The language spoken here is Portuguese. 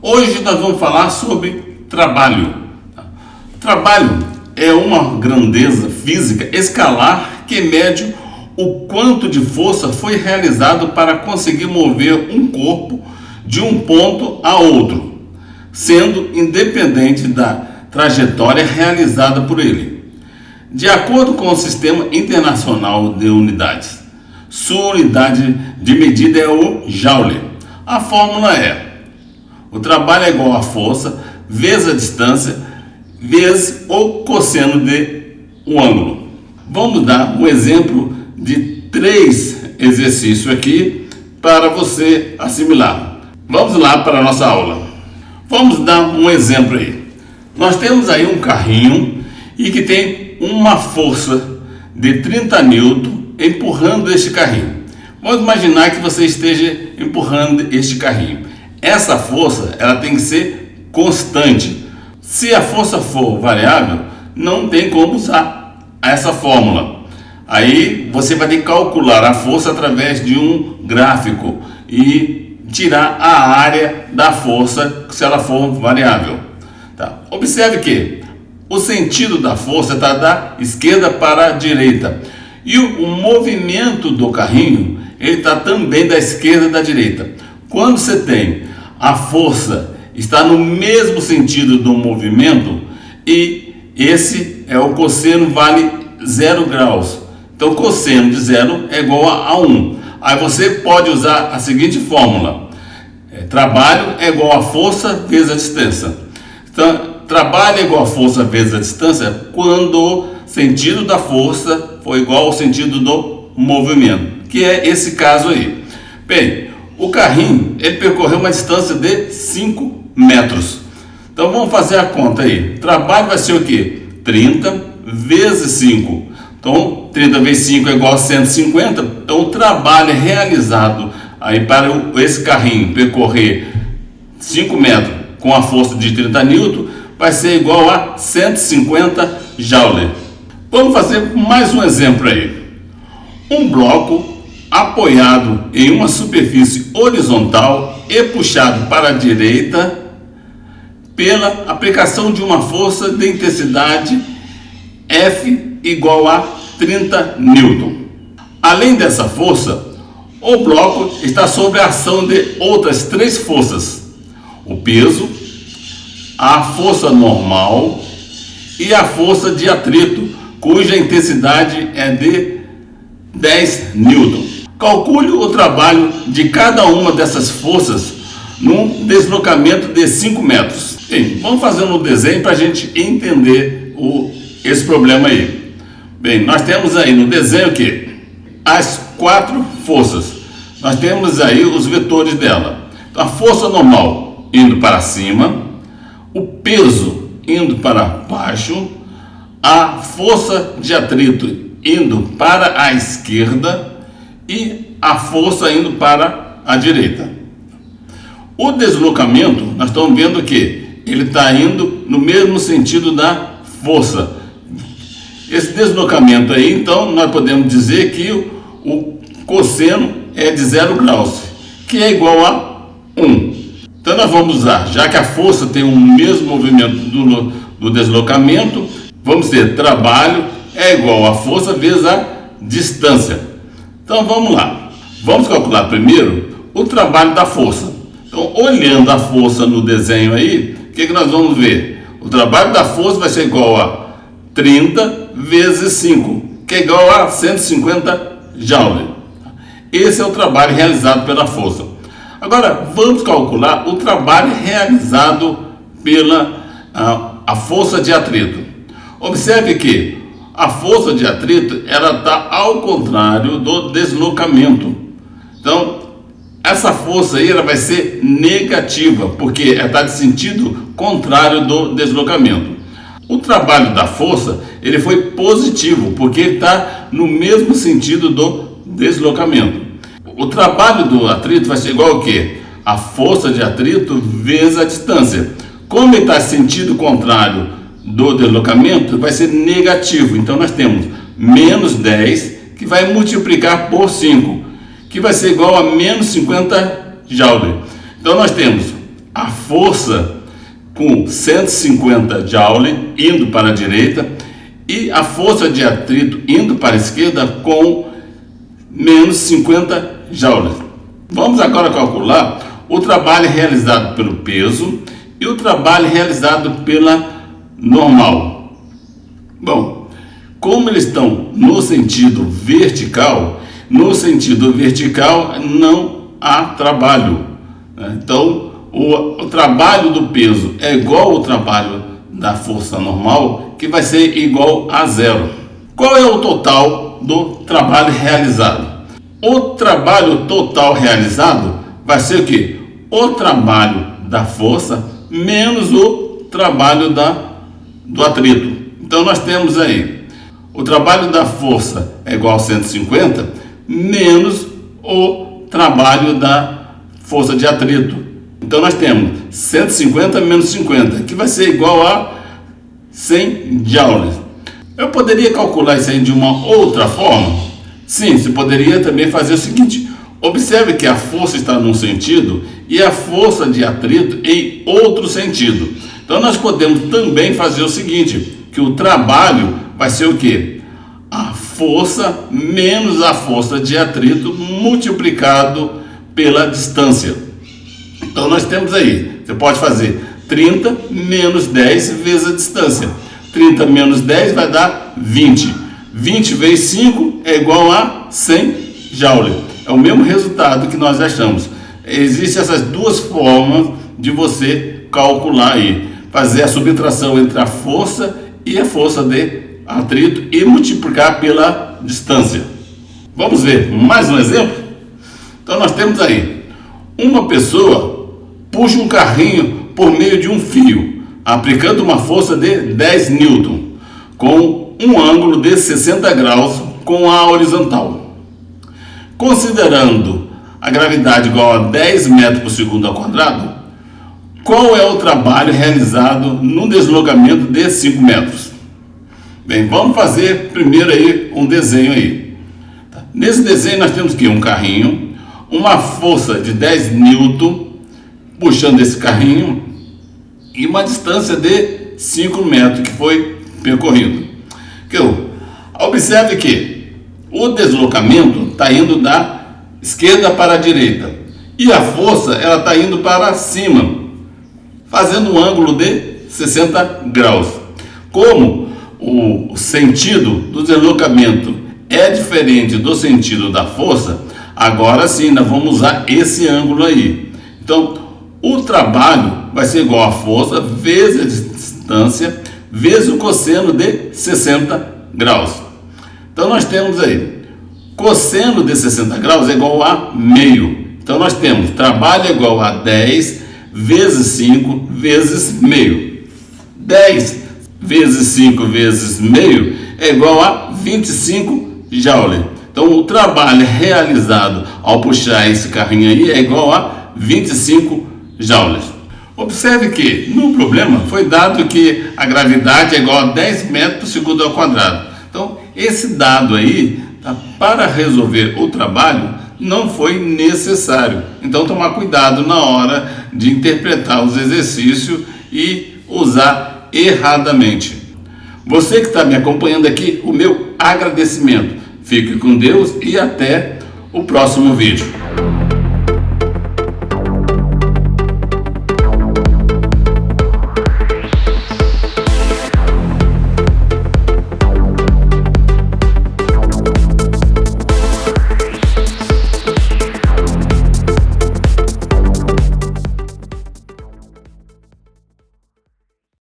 Hoje nós vamos falar sobre trabalho. Trabalho é uma grandeza física escalar que mede o quanto de força foi realizado para conseguir mover um corpo de um ponto a outro, sendo independente da trajetória realizada por ele. De acordo com o Sistema Internacional de Unidades, sua unidade de medida é o Joule. A fórmula é: o trabalho é igual a força vezes a distância vezes o cosseno de um ângulo. Vamos dar um exemplo de 3 exercícios aqui para você assimilar. Vamos lá para a nossa aula. Vamos dar um exemplo aí. Nós temos aí um carrinho e que tem uma força de 30 Newton empurrando este carrinho. Vamos imaginar que você esteja empurrando este carrinho. Essa força ela tem que ser constante. Se a força for variável, não tem como usar essa fórmula. Aí você vai ter que calcular a força através de um gráfico e tirar a área da força se ela for variável. Tá? Observe que o sentido da força está da esquerda para a direita e o movimento do carrinho ele está também da esquerda e da direita. Quando você tem a força está no mesmo sentido do movimento e esse é o cosseno vale 0 graus. Então cosseno de 0 é igual a 1. Aí você pode usar a seguinte fórmula: trabalho é igual a força vezes a distância. Então trabalho é igual a força vezes a distância quando o sentido da força for igual ao sentido do movimento, que é esse caso aí. Bem, o carrinho ele percorreu uma distância de 5 metros. Então vamos fazer a conta aí. Trabalho vai ser o que? 30 vezes 5. Então 30 vezes 5 é igual a 150. Então o trabalho realizado aí para esse carrinho percorrer 5 metros com a força de 30 Newton vai ser igual a 150 Joule. Vamos fazer mais um exemplo aí. Um bloco apoiado em uma superfície horizontal e puxado para a direita pela aplicação de uma força de intensidade F igual a 30 Newton. Além dessa força, o bloco está sob a ação de outras 3 forças: o peso, a força normal e a força de atrito, cuja intensidade é de 10 Newton. Calcule o trabalho de cada uma dessas forças num deslocamento de 5 metros. Bem, vamos fazer um desenho para a gente entender esse problema aí. Bem, nós temos aí no desenho que as 4 forças. Nós temos aí os vetores dela. Então, a força normal indo para cima, o peso indo para baixo, a força de atrito indo para a esquerda e a força indo para a direita. O deslocamento, nós estamos vendo que ele está indo no mesmo sentido da força. Esse deslocamento aí, então, nós podemos dizer que o cosseno é de 0 graus, que é igual a 1. Então nós vamos usar, já que a força tem o mesmo movimento do deslocamento, vamos ter trabalho é igual a força vezes a distância. Então vamos lá. Vamos calcular primeiro o trabalho da força. Então, olhando a força no desenho aí, o que nós vamos ver? O trabalho da força vai ser igual a 30 vezes 5, que é igual a 150 Joule. Esse é o trabalho realizado pela força. Agora, vamos calcular o trabalho realizado pela a força de atrito. Observe que a força de atrito ela está ao contrário do deslocamento. Então, essa força aí ela vai ser negativa, porque ela está de sentido contrário do deslocamento. O trabalho da força ele foi positivo, porque ele está no mesmo sentido do deslocamento. O trabalho do atrito vai ser igual ao quê? A força de atrito vezes a distância. Como ele está em sentido contrário do deslocamento, vai ser negativo. Então nós temos menos 10, que vai multiplicar por 5, que vai ser igual a menos 50 Joule. Então nós temos a força com 150 joule indo para a direita e a força de atrito indo para a esquerda com menos 50 joules. Vamos agora calcular o trabalho realizado pelo peso e o trabalho realizado pela normal. Bom, como eles estão no sentido vertical não há trabalho, né? Então, o trabalho do peso é igual ao trabalho da força normal, que vai ser igual a zero. Qual é o total do trabalho realizado? O trabalho total realizado vai ser o quê? O trabalho da força menos o trabalho do atrito. Então nós temos aí, o trabalho da força é igual a 150 menos o trabalho da força de atrito. Então nós temos 150 menos 50, que vai ser igual a 100 joules. Eu poderia calcular isso aí de uma outra forma? Sim, você poderia também fazer o seguinte: observe que a força está num sentido e a força de atrito em outro sentido. Então nós podemos também fazer o seguinte, que o trabalho vai ser o quê? A força menos a força de atrito multiplicado pela distância. Então nós temos aí, você pode fazer 30 menos 10 vezes a distância. 30 menos 10 vai dar 20. 20 vezes 5 é igual a 100 joule. É o mesmo resultado que nós achamos. Existem essas duas formas de você calcular aí. Fazer a subtração entre a força e a força de atrito e multiplicar pela distância. Vamos ver mais um exemplo? Então nós temos aí, uma pessoa puxa um carrinho por meio de um fio, aplicando uma força de 10 Newton, com um ângulo de 60 graus com a horizontal. Considerando a gravidade igual a 10 metros por segundo ao quadrado, qual é o trabalho realizado no deslocamento de 5 metros? Bem, vamos fazer primeiro aí um desenho aí. Nesse desenho nós temos que um carrinho, uma força de 10 Newton puxando esse carrinho e uma distância de 5 metros que foi percorrido. Observe que o deslocamento está indo da esquerda para a direita e a força ela está indo para cima, fazendo um ângulo de 60 graus. Como o sentido do deslocamento é diferente do sentido da força, agora sim nós vamos usar esse ângulo aí. Então, o trabalho vai ser igual a força vezes a distância vezes o cosseno de 60 graus. Então nós temos aí, cosseno de 60 graus é igual a meio. Então nós temos trabalho é igual a 10 vezes 5 vezes meio. 10 vezes 5 vezes meio é igual a 25 joule. Então o trabalho realizado ao puxar esse carrinho aí é igual a 25 joules. Observe que no problema foi dado que a gravidade é igual a 10 metros por segundo ao quadrado. Então esse dado aí, para resolver o trabalho, não foi necessário. Então tomar cuidado na hora de interpretar os exercícios e usar erradamente. Você que está me acompanhando aqui, o meu agradecimento. Fique com Deus e até o próximo vídeo.